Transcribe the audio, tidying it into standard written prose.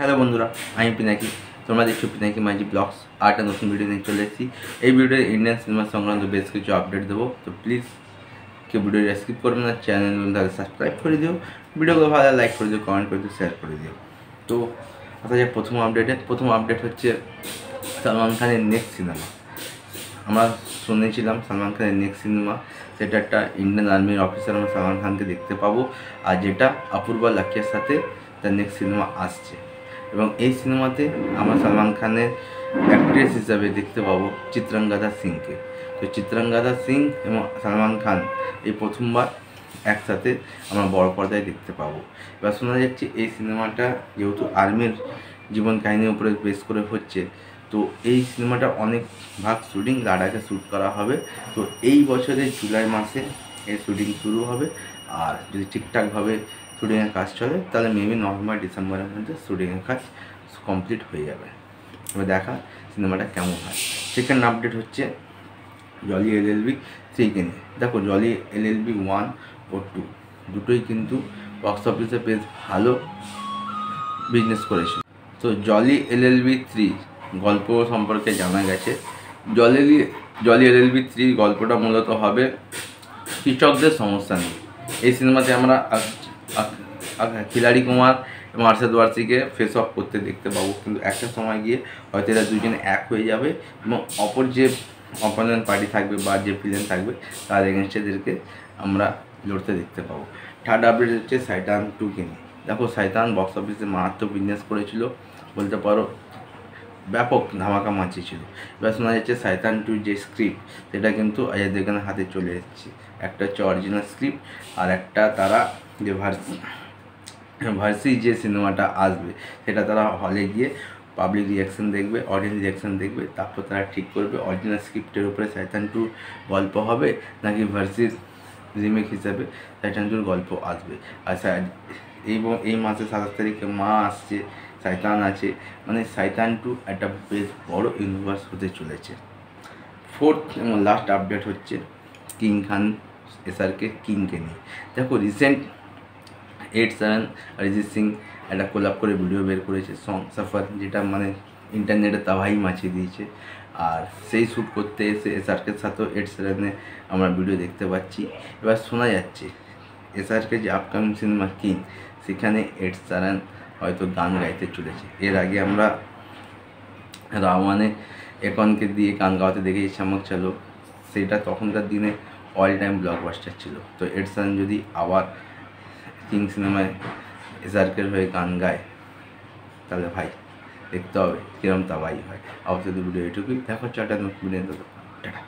Hello বন্ধুরা, আমি পিনাকি। তোমরা দেখছো পিনাকি মাইজি ব্লগস। আর একটা নতুন ভিডিও নিয়ে চলে এসেছি। এই ভিডিওতে ইন্ডিয়ান সিনেমা সংক্রান্ত বেশ কিছু আপডেট দেবো। তো প্লিজ কেউ ভিডিওটা স্কিপ করবে না, চ্যানেল তাহলে সাবস্ক্রাইব করে দিও, ভিডিওগুলো ভালো লাইক করে দিও, কমেন্ট করে দিও, শেয়ার করে দিও। তো আসা যাক প্রথম আপডেট হচ্ছে সালমান খানের নেক্সট সিনেমা। আমরা শুনেছিলাম সালমান খানের নেক্সট সিনেমা সেটা একটা ইন্ডিয়ান আর্মির অফিসার আমরা সালমান খানকে দেখতে পাবো, আর যেটা অপূর্বা লাকিয়ার সাথে তার নেক্সট সিনেমা আসছে। এবং এই সিনেমাতে আমরা সালমান খানের অ্যাক্ট্রেস হিসাবে দেখতে পাবো চিত্রাঙ্গদা সিংকে। তো চিত্রাঙ্গদা সিং এবং সালমান খান এই প্রথমবার একসাথে আমরা বড় পর্দায় দেখতে পাবো। এবার শোনা যাচ্ছে এই সিনেমাটা যেহেতু আর্মির জীবন কাহিনীর উপরে বেস করে হচ্ছে, তো এই সিনেমাটা অনেক ভাগ শ্যুটিং লাদাখে শ্যুট করা হবে। তো এই বছরের জুলাই মাসে এর শ্যুটিং শুরু হবে, আর যদি ঠিকঠাকভাবে শ্যুটিংয়ের কাজ চলে তাহলে মেবি নভেম্বর ডিসেম্বরের মধ্যে শ্যুটিংয়ের কাজ কমপ্লিট হয়ে যাবে। এবার দেখা সিনেমাটা কেমন হয়। সেকেন্ড আপডেট হচ্ছে জলি LLB 3কে নিয়ে। দেখো, জলি LLB 1 ও 2 দুটোই কিন্তু বক্স অফিসে বেশ ভালো বিজনেস করেছিল। তো জলি LLB 3 গল্প সম্পর্কে জানা গেছে। জলি LLB 3 গল্পটা মূলত হবে কৃষকদের সমস্যা নিয়ে। এই সিনেমাতে আমরা খিলাড়ি কুমার এবং আরশাদ ওয়ারসিকে ফেস অফ করতে দেখতে পাবো, কিন্তু একটা সময় গিয়ে হয়তো এরা দুজনে এক হয়ে যাবে এবং অপর যে অপোনেন্ট পার্টি থাকবে বা যে ভিলেন থাকবে তার এগেনস্টেদেরকে আমরা লড়তে দেখতে পাবো। থার্ড আপডেট হচ্ছে শয়তান 2কে নিয়ে। দেখো, শয়তান বক্স অফিসে মারাত্মক বিজনেস করেছিল, বলতে পারো ব্যাপক ধামাকা মাচিয়েছিল। এবার শোনা যাচ্ছে শয়তান 2 যে স্ক্রিপ্ট সেটা কিন্তু অজয় দেবগনের হাতে চলে এসেছে। একটা হচ্ছে অরিজিনাল স্ক্রিপ্ট, আর একটা তারা যে ভার্সি যে সিনেমাটা আসবে সেটা তারা হলে গিয়ে পাবলিক রিয়াকশান দেখবে, অডিয়েন্স রিয়াকশান দেখবে, তারপর তারা ঠিক করবে অরিজিনাল স্ক্রিপ্টের উপরে শয়তান 2 গল্প হবে নাকি ভার্সির রিমেক হিসাবে শয়তান 2 গল্প আসবে। আর এই মাসে 27 তারিখে মা আসছে, শয়তান আছে, মানে শয়তান 2 একটা বেশ বড় ইউনিভার্স হতে চলেছে। ফোর্থ এবং লাস্ট আপডেট হচ্ছে কিং খান SRK কিংকে নিয়ে। দেখো, রিসেন্ট 8/7 অরিজিৎ সিং একটা কোলাপ করে ভিডিও বের করেছে সং সাফার, যেটা মানে ইন্টারনেটে তাবাহি মাছিয়ে দিয়েছে। আর সেই শ্যুট করতে এসে SRKর সাথেও 8/7 আমরা ভিডিও দেখতে পাচ্ছি। এবার শোনা যাচ্ছে SRK যে আপকামিং সিনেমা কিং, সেখানে 8/7 হয়তো গান গাইতে চলেছে। এর আগে আমরা রাওয়ানে একনকে দিয়ে গান গাওয়াতে দেখেছি চামক চালো, সেটা তখনকার দিনে অল টাইম ব্লকবাস্টার ছিল। তো 8/7 যদি আবার কিং সিনেমায় SRKর হয়ে গান গায় তাহলে ভাই দেখতে হবে কীরকম তাবাই হয়। অবশ্যই ভিডিও এটুকুই। দেখো, চারটা নতুন ভিডিও। টাটা।